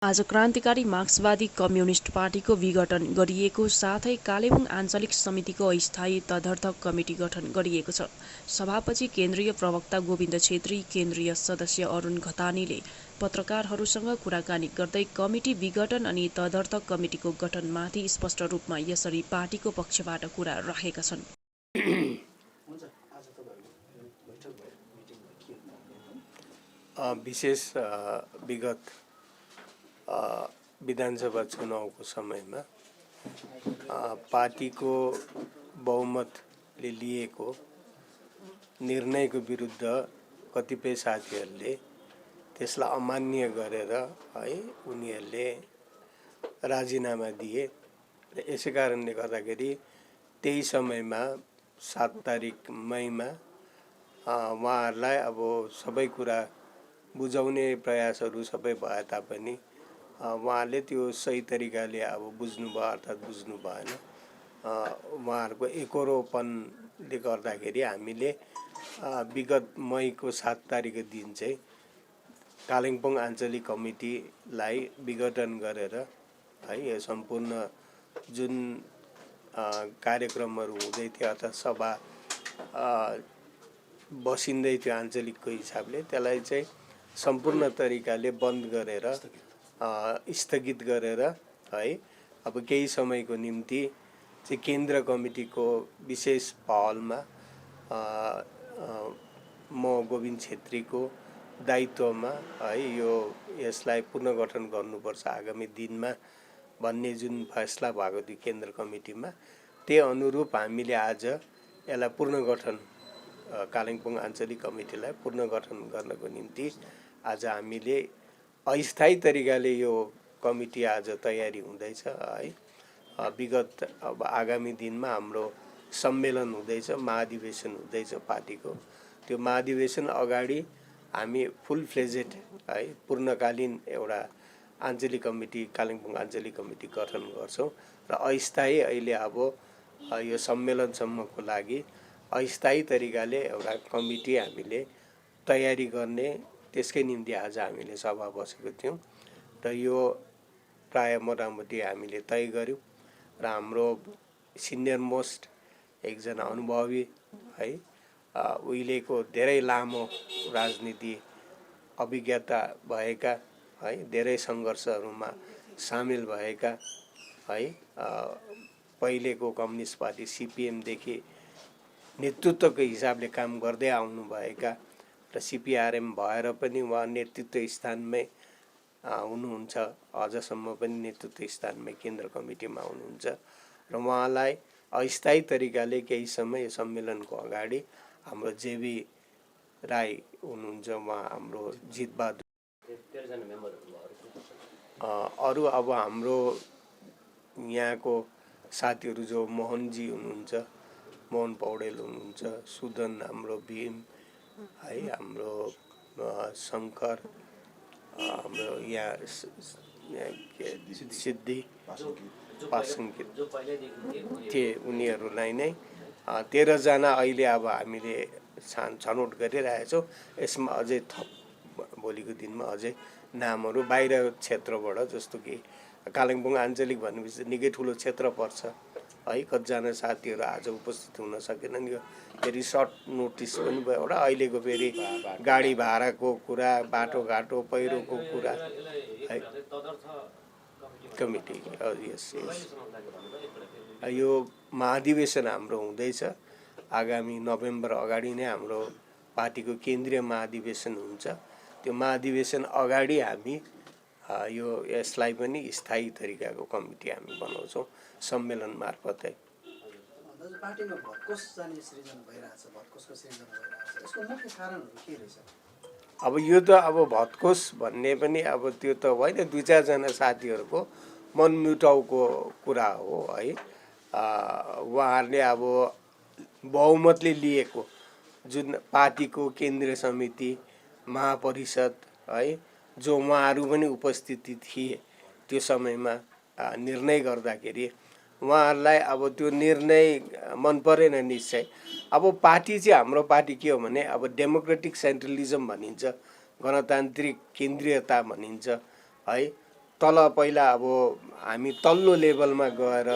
आज क्रान्तिकारी मार्क्सवादी कम्युनिस्ट पार्टीको विघटन गरिएको साथै कालेबुङ आञ्चलिक समितिको अस्थायी तदर्थ कमिटी गठन गरिएको छ। सभापछि केन्द्रीय प्रवक्ता गोविन्द छेत्री, केन्द्रीय सदस्य अरुण घतानीले पत्रकारहरूसँग कुराकानी गर्दै कमिटी विघटन अनि तदर्थ कमिटीको गठनमाथि स्पष्ट रूपमा यसरी पार्टीको पक्षबाट कुरा राखेका छन्। विशेष विगत विधानसभा चुनावको समयमा पार्टीको बहुमतले लिएको निर्णयको विरुद्ध कतिपय साथीहरूले त्यसलाई अमान्य गरेर है उनीहरूले राजीनामा दिए र यसै कारणले गर्दाखेरि त्यही समयमा 7 तारिक मईमा उहाँहरूलाई अब सबै कुरा बुझाउने प्रयासहरू सबै भए तापनि उहाँले त्यो सही तरिकाले अब बुझ्नुभयो अर्थात् बुझ्नु भएन। उहाँहरूको एकरोपनले गर्दाखेरि हामीले विगत मईको 7 तारिकको दिन चाहिँ कालिम्पोङ आञ्चलिक कमिटीलाई विघटन गरेर है यो सम्पूर्ण जुन कार्यक्रमहरू हुँदै थियो अर्थात् सभा बसिँदै थियो आञ्चलिकको हिसाबले त्यसलाई चाहिँ सम्पूर्ण तरिकाले बन्द गरेर स्थगित गरेर है अब केही समयको निम्ति चाहिँ केन्द्र कमिटीको विशेष पहलमा म गोविन्द छेत्रीको दायित्वमा है यसलाई पुनर्गठन गर्नुपर्छ आगामी दिनमा भन्ने जुन फैसला भएको थियो केन्द्र कमिटीमा त्यही अनुरूप हामीले आज यसलाई पुनर्गठन कालिम्पोङ आञ्चलिक कमिटीलाई पुनर्गठन गर्नको निम्ति आज हामीले अस्थायी तरिकाले यो कमिटी आज तयारी हुँदैछ है। विगत अब आगामी दिनमा हाम्रो सम्मेलन हुँदैछ, महाधिवेशन हुँदैछ पार्टीको। त्यो महाधिवेशन अगाडि हामी फुल फ्लेजेड है पूर्णकालीन एउटा आञ्चलिक कमिटी कालिम्पोङ आञ्चलिक कमिटी गठन गर्छौँ र अस्थायी अहिले अब यो सम्मेलनसम्मको लागि अस्थायी तरिकाले एउटा कमिटी हामीले तयारी गर्ने त्यसकै निम्ति आज हामीले सभा बसेको थियौँ र यो प्राय मोटामोटी हामीले तय गर्यौँ र हाम्रो सिनियर मोस्ट एकजना अनुभवी है उहिलेको धेरै लामो राजनीति अभिज्ञता भएका है धेरै सङ्घर्षहरूमा सामेल भएका है पहिलेको कम्युनिस्ट पार्टी सिपिएमदेखि नेतृत्वको हिसाबले काम गर्दै आउनुभएका र सिपिआरएम भएर पनि उहाँ नेतृत्व स्थानमै हुनुहुन्छ, अझसम्म पनि नेतृत्व स्थानमै केन्द्र कमिटीमा हुनुहुन्छ र उहाँलाई अस्थायी तरिकाले केही समय सम्मेलनको अगाडि हाम्रो जेबी राई हुनुहुन्छ, उहाँ हाम्रो जितबहादुर अरू अब हाम्रो यहाँको साथीहरू जो मोहनजी हुनुहुन्छ, मोहन पौडेल हुनुहुन्छ, सुदन हाम्रो भीम है हाम्रो शङ्कर हाम्रो यहाँ सिद्धि पासङ्कित थिए उनीहरूलाई नै 13 जना अहिले अब हामीले छनौट गरिरहेछौँ। यसमा अझै थप भोलिको दिनमा अझै नामहरू बाहिर क्षेत्रबाट जस्तो कि कालिम्पोङ आञ्चलिक भनेपछि निकै ठुलो क्षेत्र पर्छ है कतिजना साथीहरू आज उपस्थित हुन सकेनन्। यो फेरि सर्ट नोटिस पनि भयो एउटा अहिलेको फेरि गाडी भाडाको कुरा बाटोघाटो पहिरोको कुरा है कमिटी यस यो महाधिवेशन हाम्रो हुँदैछ आगामी नोभेम्बर अगाडि नै हाम्रो पार्टीको केन्द्रीय महाधिवेशन हुन्छ। त्यो महाधिवेशन अगाडि हामी यो यसलाई पनि स्थायी तरिकाको कमिटी हामी बनाउँछौँ सम्मेलन मार्फतै। पार्टीमा भत्कोस जाने सृजना भइरहेछ, भत्कोसको सृजना भइरहेछ, यसको मुख्य कारणहरू के रहेछ? अब यो त अब भत्कोस भन्ने पनि अब त्यो त होइन, 2-4 जना साथीहरूको मनमुटाउको कुरा हो है। उहाँहरूले अब बहुमतले लिएको जुन पार्टीको केन्द्रीय समिति महापरिषद है जो उहाँहरू पनि उपस्थिति थिए त्यो समयमा निर्णय गर्दाखेरि उहाँहरूलाई अब त्यो निर्णय मन परेन निश्चय। अब पार्टी चाहिँ हाम्रो पार्टी के हो भने अब डेमोक्रेटिक सेन्ट्रलिजम भनिन्छ, गणतान्त्रिक केन्द्रीयता भनिन्छ है। तल पहिला अब हामी तल्लो लेभलमा गएर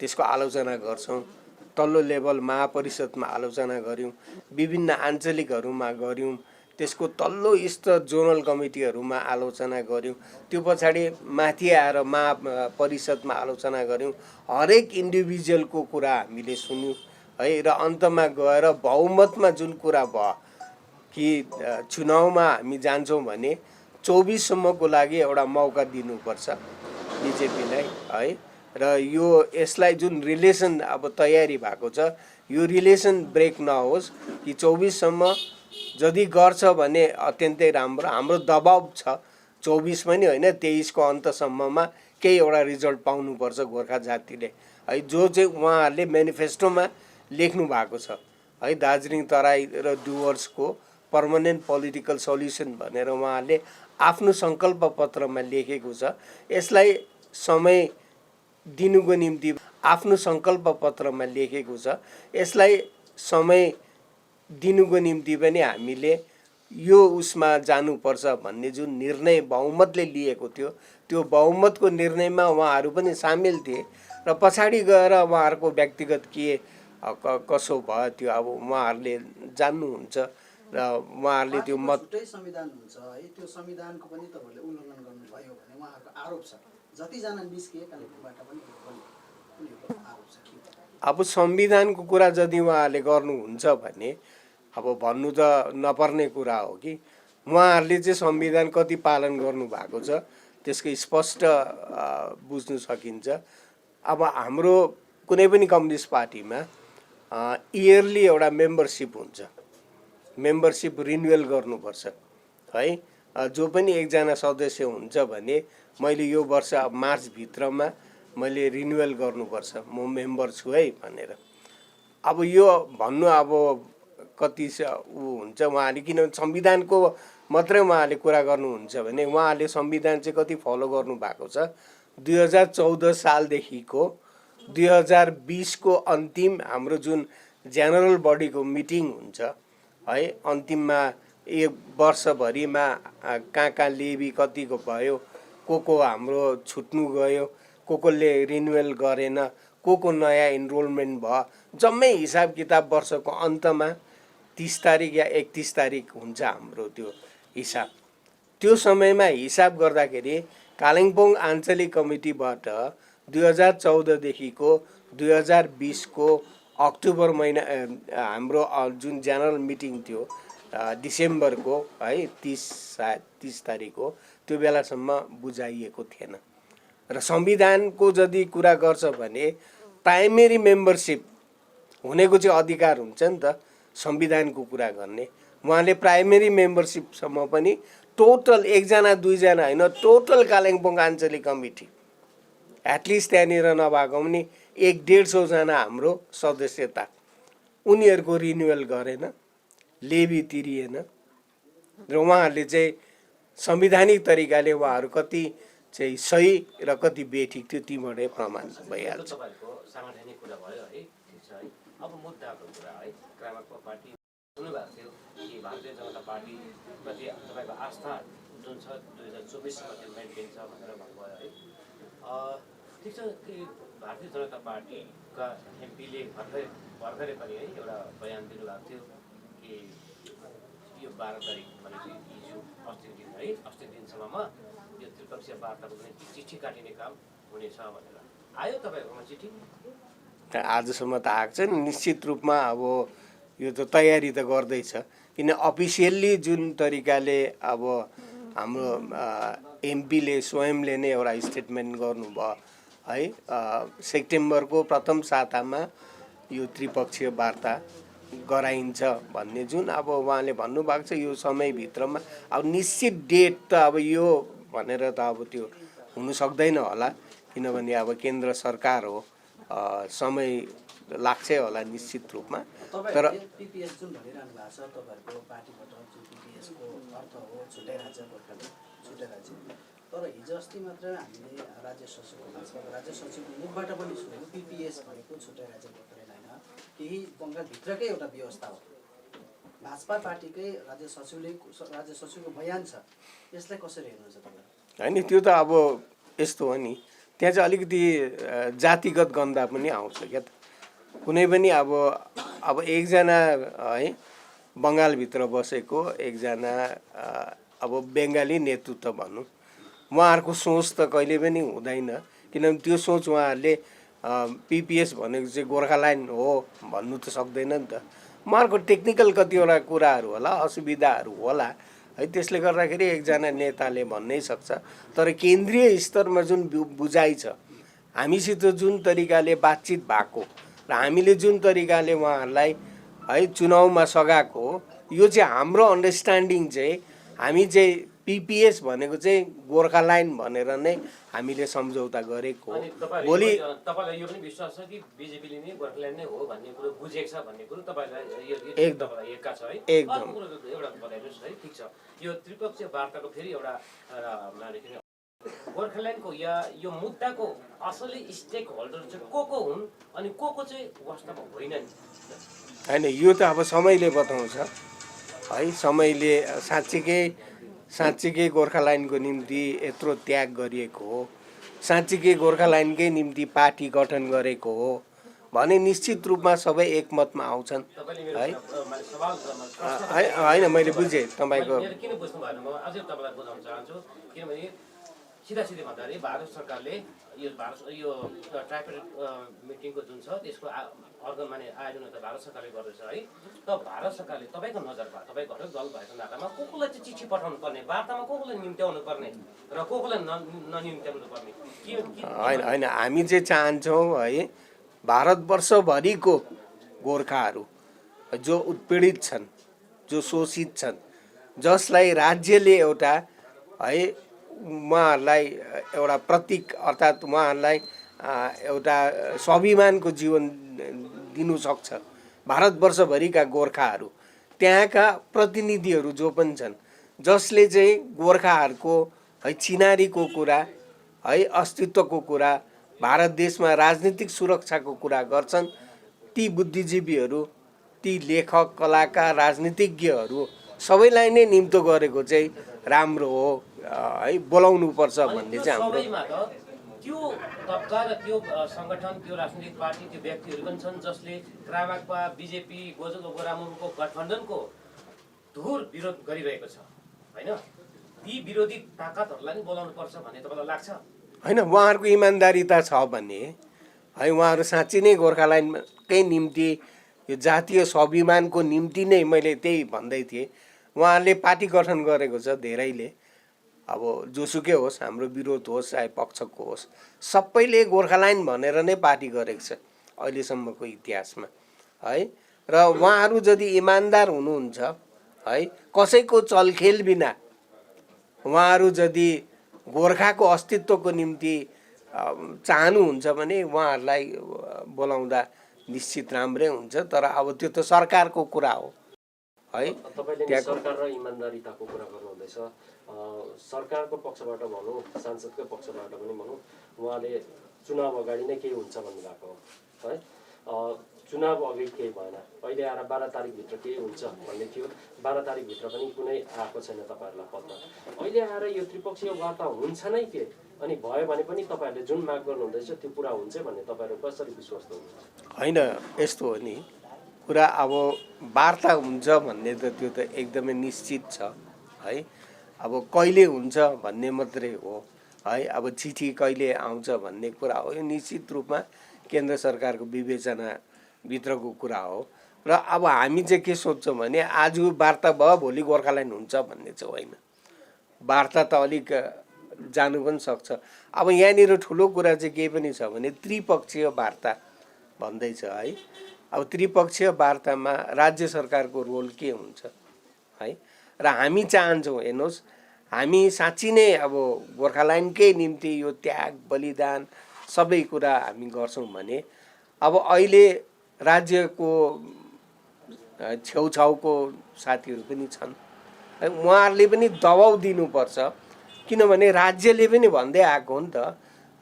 त्यसको आलोचना गर्छौँ। तल्लो लेभल महापरिषदमा आलोचना गऱ्यौँ, विभिन्न आञ्चलिकहरूमा गऱ्यौँ, त्यसको तल्लो स्तर जोनल कमिटीहरूमा आलोचना गऱ्यौँ, त्यो पछाडि माथि आएर महापरिषदमा आलोचना गऱ्यौँ, हरेक इन्डिभिजुअलको कुरा हामीले सुन्यौँ है। र अन्तमा गएर बहुमतमा जुन कुरा भयो कि चुनावमा हामी जान्छौँ भने 24सम्मको लागि एउटा मौका दिनुपर्छ बिजेपीलाई है। र यसलाई जुन रिलेसन अब तयारी भएको छ, यो रिलेसन ब्रेक नहोस् कि 24सम्म यदि गर्छ भने अत्यन्तै राम्रो। हाम्रो दबाब छ 24 पनि होइन, 23को अन्तसम्ममा केही एउटा रिजल्ट पाउनुपर्छ गोर्खा जातिले है, जो चाहिँ उहाँहरूले मेनिफेस्टोमा लेख्नु भएको छ है। दार्जिलिङ तराई र डुवर्सको पर्मानेन्ट पोलिटिकल सल्युसन भनेर उहाँहरूले आफ्नो सङ्कल्प पत्रमा लेखेको छ। यसलाई समय दिनुको निम्ति आफ्नो सङ्कल्प पत्रमा लेखेको छ, यसलाई समय दिनुको निम्ति पनि हामीले यो उसमा जानुपर्छ भन्ने जुन निर्णय बहुमतले लिएको थियो, त्यो बहुमतको निर्णयमा उहाँहरू पनि सामेल थिए। र पछाडि गएर उहाँहरूको व्यक्तिगत के कसो भयो त्यो अब उहाँहरूले जान्नुहुन्छ र उहाँहरूले त्यो मत छुट्टै संविधान हुन्छ है, त्यो संविधानको पनि तपाईँहरूले उल्लङ्घन गर्नुभयो भन्ने उहाँहरूको आरोप छ। जतिजना निस्किए कालेबुङबाट पनि आरोप छ। अब संविधानको कुरा यदि उहाँहरूले गर्नुहुन्छ भने अब भन्नु त नपर्ने कुरा हो कि उहाँहरूले चाहिँ संविधान कति पालन गर्नु भएको छ त्यसको स्पष्ट बुझ्नु सकिन्छ। अब हाम्रो कुनै पनि कम्युनिस्ट पार्टीमा इयरली एउटा मेम्बरसिप हुन्छ, मेम्बरसिप रिन्युअल गर्नुपर्छ है। जो पनि एकजना सदस्य हुन्छ भने मैले यो वर्ष मार्चभित्रमा मैले रिन्युअल गर्नुपर्छ, म मेम्बर छु है भनेर। अब यो भन्नु अब कति हुन्छ उहाँले, किनभने संविधानको मात्रै उहाँले कुरा गर्नुहुन्छ भने उहाँले संविधान चाहिँ कति फलो गर्नु भएको छ। 2014 सालदेखिको 2020को अन्तिम हाम्रो जुन जेनरल बडीको मिटिङ हुन्छ है, अन्तिममा एक वर्षभरिमा कहाँ लेबी कतिको भयो, को हाम्रो छुट्नु गयो, कोले रिन्युअल गरेन, को नयाँ इनरोलमेन्ट भयो, जम्मै हिसाब किताब वर्षको अन्तमा 30 तारिक या 31 तारिक हुन्छ हाम्रो त्यो हिसाब। त्यो समयमा हिसाब गर्दाखेरि कालिम्पोङ आञ्चलिक कमिटीबाट 2014देखिको 2020को अक्टोबर महिना हाम्रो जुन जेनरल मिटिङ थियो डिसेम्बरको है 30 तारिक हो, त्यो बेलासम्म बुझाइएको थिएन। र संविधानको यदि कुरा गर्छ भने प्राइमेरी मेम्बरसिप हुनेको चाहिँ अधिकार हुन्छ नि त संविधानको कुरा गर्ने। उहाँले प्राइमेरी मेम्बरसिपसम्म पनि टोटल एकजना दुईजना होइन, टोटल कालिम्पोङ आञ्चलिक कमिटी एटलिस्ट त्यहाँनिर नभएको पनि 150 जना हाम्रो सदस्यता उनीहरूको रिन्युअल गरेन, लेबी तिरिएन। र उहाँहरूले चाहिँ संवैधानिक तरिकाले उहाँहरू कति चाहिँ सही र कति बेठिक थियो तीबाटै प्रमाण भइहाल्छ। साङ्गठनिक कुरा भयो है, ठिक छ है। अब मुद्दाको कुरा है, क्रामकको पार्टी सुन्नुभएको थियो कि भारतीय जनता पार्टी प्रति तपाईँको आस्था जुन छ 2024सम्म त्यो मेन्टेन छ भनेर भन्नुभयो है। ठिक छ कि भारतीय जनता पार्टीका एमपीले भर्खरै पनि है एउटा बयान दिनुभएको थियो कि यो 12 तारिक भनेपछि हिजो अस्तिको दिन है, अस्तिको दिनसम्ममा यो त्रिपक्षीय वार्ताको निम्ति चिठी काटिने काम हुनेछ भनेर आयो तपाईँहरूकोमा चिठी? आजसम्म त आएको छैन। निश्चित रूपमा अब यो त तयारी त गर्दैछ, किन अफिसियल्ली जुन तरिकाले अब हाम्रो एमपीले स्वयंले नै एउटा स्टेटमेन्ट गर्नुभयो है, सेप्टेम्बरको प्रथम सातामा यो त्रिपक्षीय वार्ता गराइन्छ भन्ने जुन अब उहाँले भन्नुभएको छ यो समयभित्रमा। अब निश्चित डेट त अब यो भनेर त अब त्यो हुनु सक्दैन होला, किनभने अब केन्द्र सरकार हो, समय लाग्छै होला निश्चित रूपमा। तर पीपीएस जुन भनिरहनु भएको छ तपाईँहरूको पार्टीबाट, जुन पीपीएसको अर्थ हो छुट्टै राज्य गोर्खाली छुट्टै राज्य, तर हिजो अस्ति मात्र हामीले राज्य सचिवको मुखबाट पनि सुनेको पीपीएस भनेको छुट्टै राज्य गोर्खाली होइन, केही बङ्गालभित्रकै एउटा व्यवस्था हो। भाजपा पार्टीकै राज्य सचिवको बयान छ, यसलाई कसरी हेर्नुहुन्छ तपाईँ? होइन, त्यो त अब यस्तो हो नि, त्यहाँ चाहिँ अलिकति जातिगत गन्दा पनि आउँछ क्या त। कुनै पनि अब एकजना है बङ्गालभित्र बसेको एकजना अब बङ्गाली नेतृत्व भनौँ, उहाँहरूको सोच त कहिले पनि हुँदैन, किनभने त्यो सोच उहाँहरूले पिपिएस भनेको चाहिँ गोर्खाल्यान्ड हो भन्नु त सक्दैन नि त। उहाँहरूको टेक्निकल कतिवटा कुराहरू होला, असुविधाहरू होला है, त्यसले गर्दाखेरि एकजना नेताले भन्नै सक्छ। तर केन्द्रीय स्तरमा जुन बुझाइ छ, हामीसित जुन तरिकाले बातचित भएको र हामीले जुन तरिकाले उहाँहरूलाई है चुनावमा सघाएको, यो चाहिँ हाम्रो अन्डरस्ट्यान्डिङ चाहिँ हामी चाहिँ पिपिएस भनेको चाहिँ गोर्खाल्यान्ड भनेर नै हामीले सम्झौता गरेको हो। भोलि तपाईँलाई यो पनि विश्वास छ कि बिजेपीले नै गोर्खाल्यान्ड नै हो भन्ने कुरो बुझेको छ भन्ने कुरो तपाईँलाई एकदम एक्का छ है? एकदम एउटा बताइदिनुहोस् है। ठिक छ, यो त्रिपक्षीय वार्ताको फेरि एउटा गोर्खाल्यान्डको या यो मुद्दाको असली स्टेक होल्डर चाहिँ को हुन् अनि को चाहिँ वास्तवमा होइनन्? होइन, यो त अब समयले बताउँछ है। समयले साँच्चीकै गोर्खाल्यान्डको निम्ति यत्रो त्याग गरिएको हो, साँच्चीकै गोर्खाल्यान्डकै निम्ति पार्टी गठन गरेको हो भने निश्चित रूपमा सबै एकमतमा आउँछन् है। होइन, मैले बुझेँ तपाईँको। किन बुझ्नु भएन, म अझै तपाईँलाई बुझाउन चाहन्छु। किनभने सिधा भन्दाखेरि भारत सरकारले यो ट्राइपेड मिटिङको जुन छ त्यसको आयोजना त भारत सरकारले गर्दैछ है। त भारत सरकारले तपाईँको नजरमा, तपाईँको घटक दल भएको नातामा कोलाई चाहिँ चिठी पठाउनु पर्ने, वार्तामा कोलाई निम्त्याउनु पर्ने र कोलाई ननिम्त्याउनु पर्ने? होइन, हामी चाहिँ चाहन्छौँ है भारतवर्षभरिको गोर्खाहरू जो उत्पीडित छन्, जो शोषित छन्, जसलाई राज्यले एउटा है उहाँहरूलाई एउटा प्रतीक अर्थात् उहाँहरूलाई एउटा स्वाभिमानको जीवन दिनु सक्छ। भारतवर्षभरिका गोर्खाहरू, त्यहाँका प्रतिनिधिहरू जो पनि छन्, जसले चाहिँ गोर्खाहरूको है चिनारीको कुरा है, अस्तित्वको कुरा, भारत देशमा राजनीतिक सुरक्षाको कुरा गर्छन्, ती बुद्धिजीवीहरू, ती लेखक, कलाकार, राजनीतिज्ञहरू सबैलाई नै निम्तो गरेको चाहिँ राम्रो हो है, बोलाउनुपर्छ भन्ने चाहिँ हाम्रो। त्यो तबका र त्यो सङ्गठन, त्यो राजनीतिक पार्टी, त्यो व्यक्तिहरू पनि छन् जसले क्रामाकपा, बिजेपी, गोरामुङको गठबन्धनको धुर विरोध गरिरहेको छ होइन? ती विरोधी ताकतहरूलाई नि बोलाउनु पर्छ भन्ने तपाईँलाई लाग्छ? होइन, उहाँहरूको इमान्दारिता छ भने है, उहाँहरू साँच्चै नै गोर्खाल्यान्डकै निम्ति, यो जातीय स्वाभिमानको निम्ति नै, मैले त्यही भन्दै थिएँ, उहाँहरूले पार्टी गठन गरेको छ धेरैले। अब जोसुकै होस्, हाम्रो विरोध होस् चाहे पक्षको होस्, सबैले गोर्खाल्यान्ड भनेर नै पार्टी गरेको छ अहिलेसम्मको इतिहासमा है। र उहाँहरू यदि इमान्दार हुनुहुन्छ है, कसैको चलखेल बिना उहाँहरू यदि गोर्खाको अस्तित्वको निम्ति चाहनुहुन्छ भने उहाँहरूलाई बोलाउँदा निश्चित राम्रै हुन्छ। तर अब त्यो त सरकारको कुरा हो है। तपाईँले सरकार र इमान्दारिताको कुरा गर्नुहुँदैछ, सरकारको पक्षबाट भनौँ, सांसदको पक्षबाट पनि भनौँ, उहाँले चुनाव अगाडि नै केही हुन्छ भन्नुभएको हो है। चुनाव अघि केही भएन, अहिले आएर 12 तारिकभित्र केही हुन्छ भन्ने थियो, 12 तारिकभित्र पनि कुनै आएको छैन तपाईँहरूलाई पत्र। अहिले आएर यो त्रिपक्षीय वार्ता हुन्छ नै के, अनि भयो भने पनि तपाईँहरूले जुन माग गर्नुहुँदैछ त्यो पुरा हुन्छ भन्ने तपाईँहरू कसरी विश्वास गर्नुहुन्छ? होइन, यस्तो हो नि कुरा, अब वार्ता हुन्छ भन्ने त त्यो त एकदमै निश्चित छ है। अब कहिले हुन्छ भन्ने मात्रै हो है। अब चिठी कहिले आउँछ भन्ने कुरा हो, यो निश्चित रूपमा केन्द्र सरकारको विवेचनाभित्रको कुरा हो। र अब हामी चाहिँ के सोध्छौँ भने आज वार्ता भयो, भोलि गोर्खाल्यान्ड हुन्छ भन्ने चाहिँ होइन। वार्ता त अलिक जानु पनि सक्छ। अब यहाँनिर ठुलो कुरा चाहिँ के पनि छ भने त्रिपक्षीय वार्ता भन्दैछ है। अब त्रिपक्षीय वार्तामा राज्य सरकारको रोल के हुन्छ है। र हामी चाहन्छौँ, हेर्नुहोस्, हामी साँच्ची नै अब गोर्खाल्यान्डकै निम्ति यो त्याग बलिदान सबै कुरा हामी गर्छौँ भने अब अहिले राज्यको छेउछाउको साथीहरू पनि छन्, उहाँहरूले पनि दबाउ दिनुपर्छ। किनभने राज्यले पनि भन्दै आएको हो नि त,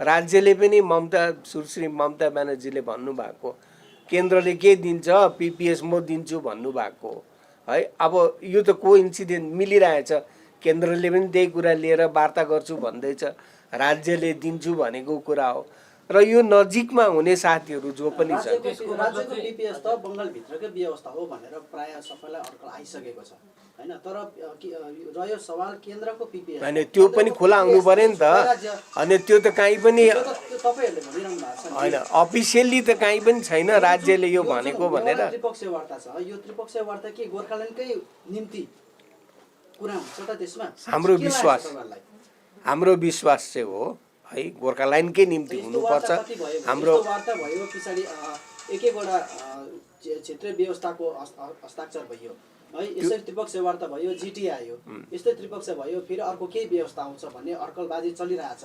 राज्यले पनि सुश्री ममता ब्यानर्जीले भन्नुभएको, केन्द्रले के दिन्छ पिपिएस म दिन्छु भन्नुभएको है। अब यो त कोइन्सिडेन्ट मिलिरहेछ, केन्द्रले पनि त्यही कुरा लिएर वार्ता गर्छु भन्दैछ, राज्यले दिन्छु भनेको कुरा हो र यो नजिकमा हुने साथीहरू जो पनि छन् राज्यको पिपिएस त बङ्गालभित्रकै व्यवस्था हो भनेर प्राय सबैलाई अड्कल आइसकेको छ हैन। तर रह्यो सवाल केन्द्रको पिपिएस होइन त्यो पनि खुला आउनु पर्यो नि त। अनि त्यो त कहीँ पनि तपाईहरुले भनिरहनु भएको छ होइन, अफिसियल्ली त कहीँ पनि छैन राज्यले यो भनेको भनेर। त्रिपक्षीय वार्ता छ, यो त्रिपक्षीय वार्ता के गोर्खाल्यान्डकै निम्ति कुरा हुन्छ त त्यसमा? हाम्रो विश्वास चाहिँ हो है गोर्खाल्यान्डकै निम्ति हुनुपर्छ। हाम्रो वार्ता भयो, पछाडि एक एकवटा क्षेत्रीय व्यवस्थाको हस्ताक्षर भयो है, यसरी त्रिपक्षीय वार्ता भयो, जिटी आयो, यस्तै त्रिपक्षीय भयो, फेरि अर्को केही व्यवस्था आउँछ भन्ने अड्कलबाजी चलिरहेछ।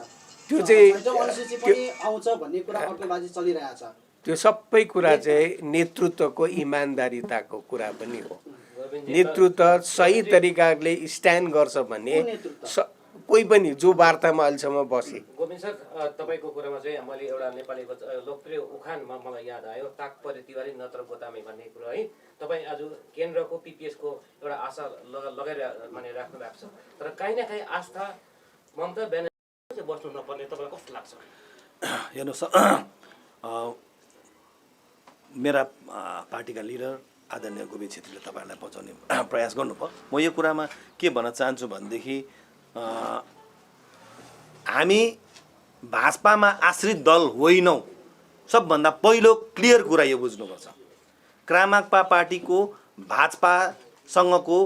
त्यो चाहिँ अनुसूची पनि आउँछ भन्ने कुरा अड्कलबाजी चलिरहेछ। त्यो सबै कुरा चाहिँ नेतृत्वको इमान्दारिताको कुरा पनि हो। नेतृत्व सही तरिकाले स्ट्यान्ड गर्छ भने कोही पनि जो वार्तामा अहिलेसम्म बसे। गोविन्द सर, तपाईँको कुरामा चाहिँ मैले एउटा नेपालीको लोकप्रिय उखानमा मलाई याद आयो, ताक परे तिवारी नत्र गोतामे भन्ने कुरो है। तपाईँ आज केन्द्रको पिपिएसको एउटा आशा लगाएर माने राख्नु भएको छ, तर काहीँ न काहीँ आस्था ममता ब्यानर्जी बस्नु नपर्ने तपाईँलाई कस्तो लाग्छ? हेर्नुहोस्, मेरा पार्टीका लिडर आदरणीय गोविन्द छेत्रीले तपाईँहरूलाई बचाउने प्रयास गर्नुभयो। म यो कुरामा के भन्न चाहन्छु भनेदेखि हामी भाजपामा आश्रित दल होइनौँ। सबभन्दा पहिलो क्लियर कुरा यो बुझ्नुपर्छ, क्रामाक्पा पार्टीको भाजपासँगको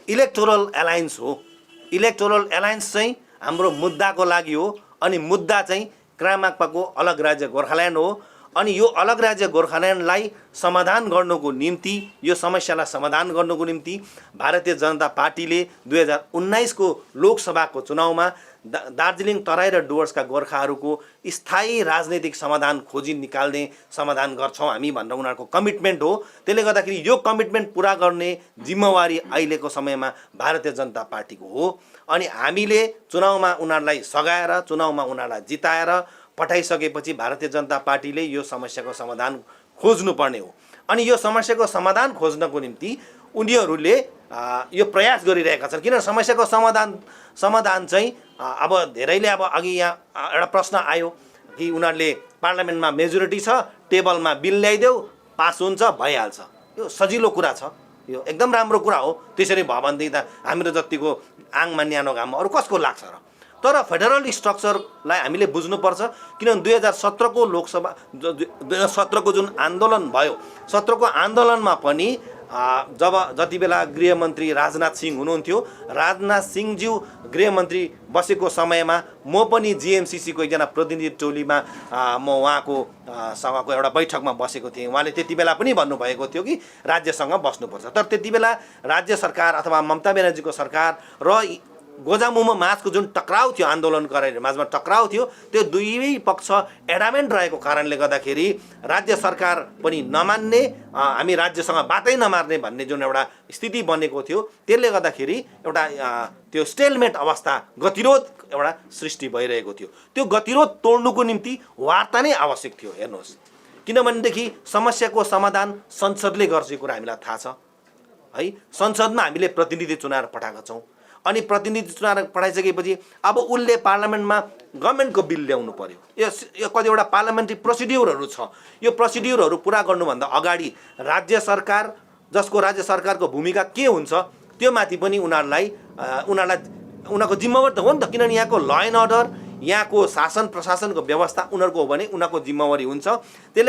इलेक्टोरल एलायन्स हो। इलेक्टोरल एलायन्स चाहिँ हाम्रो मुद्दाको लागि हो, अनि मुद्दा चाहिँ क्रामाक्पाको अलग राज्य गोर्खाल्यान्ड हो। अनि यो अलग राज्य गोर्खाल्यान्डलाई समाधान गर्नुको निम्ति, यो समस्यालाई समाधान गर्नुको निम्ति भारतीय जनता पार्टीले 2019 को लोकसभाको चुनावमा दार्जिलिङ तराई र डुवर्सका गोर्खाहरूको स्थायी राजनैतिक समाधान खोजी निकाल्ने समाधान गर्छौँ हामी भनेर उनीहरूको कमिटमेन्ट हो। त्यसले गर्दाखेरि यो कमिटमेन्ट पुरा गर्ने जिम्मेवारी अहिलेको समयमा भारतीय जनता पार्टीको हो। अनि हामीले चुनावमा उनीहरूलाई सघाएर, चुनावमा उनीहरूलाई जिताएर पठाइसकेपछि भारतीय जनता पार्टीले यो समस्याको समाधान खोज्नुपर्ने हो। अनि यो समस्याको समाधान खोज्नको निम्ति उनीहरूले यो प्रयास गरिरहेका छन्। किन समस्याको समाधान चाहिँ अब धेरैले अब अघि यहाँ एउटा प्रश्न आयो कि उनीहरूले पार्लियामेन्टमा मेजोरिटी छ, टेबलमा बिल ल्याइदेऊ, पास हुन्छ, भइहाल्छ। यो सजिलो कुरा छ, यो एकदम राम्रो कुरा हो। त्यसरी भयो भनेदेखि त हाम्रो जतिको आङमा न्यानो घाममा अरू कसको लाग्छ र? तर फेडरल स्ट्रक्चरलाई हामीले बुझ्नुपर्छ। किनभने 2017 को लोकसभा 2017 को जुन आन्दोलन भयो, 17 को आन्दोलनमा पनि जति बेला गृहमन्त्री राजनाथ सिंह हुनुहुन्थ्यो, राजनाथ सिंहज्यू गृहमन्त्री बसेको समयमा म पनि जिएमसिसीको एकजना प्रतिनिधि टोलीमा म उहाँको सँगको एउटा बैठकमा बसेको थिएँ। उहाँले त्यति बेला पनि भन्नुभएको थियो कि राज्यसँग बस्नुपर्छ। तर त्यति बेला राज्य सरकार अथवा ममता ब्यानर्जीको सरकार र गोजामुमो माझको जुन टक्राउ थियो, आन्दोलनकारीहरू माझमा टक्राउ थियो, त्यो दुवै पक्ष एडामेन्ट रहेको कारणले गर्दाखेरि राज्य सरकार पनि नमान्ने, हामी राज्यसँग बाटै नमार्ने भन्ने जुन एउटा स्थिति बनेको थियो, त्यसले गर्दाखेरि एउटा त्यो स्टेलमेट अवस्था, गतिरोध एउटा सृष्टि भइरहेको थियो। त्यो गतिरोध तोड्नुको निम्ति वार्ता नै आवश्यक थियो। हेर्नुहोस्, किनभनेदेखि समस्याको समाधान संसदले गर्छ, यो कुरा हामीलाई थाहा छ है। संसदमा हामीले प्रतिनिधि चुनाएर पठाएका छौँ। अनि प्रतिनिधि चुनाएर पठाइसकेपछि अब उसले पार्लियामेन्टमा गभर्मेन्टको बिल ल्याउनु पर्यो। यो कतिवटा पार्लियामेन्ट्री प्रोसिड्युरहरू छ। यो प्रोसिड्युरहरू पुरा गर्नुभन्दा अगाडि राज्य सरकार, जसको राज्य सरकारको भूमिका के हुन्छ, त्यो माथि पनि उनीहरूको जिम्मेवारी त हो नि त। किनभने यहाँको ल एन्ड अर्डर, यहाँको शासन प्रशासनको व्यवस्था उनीहरूको हो भने उनीहरूको जिम्मेवारी हुन्छ। त्यसले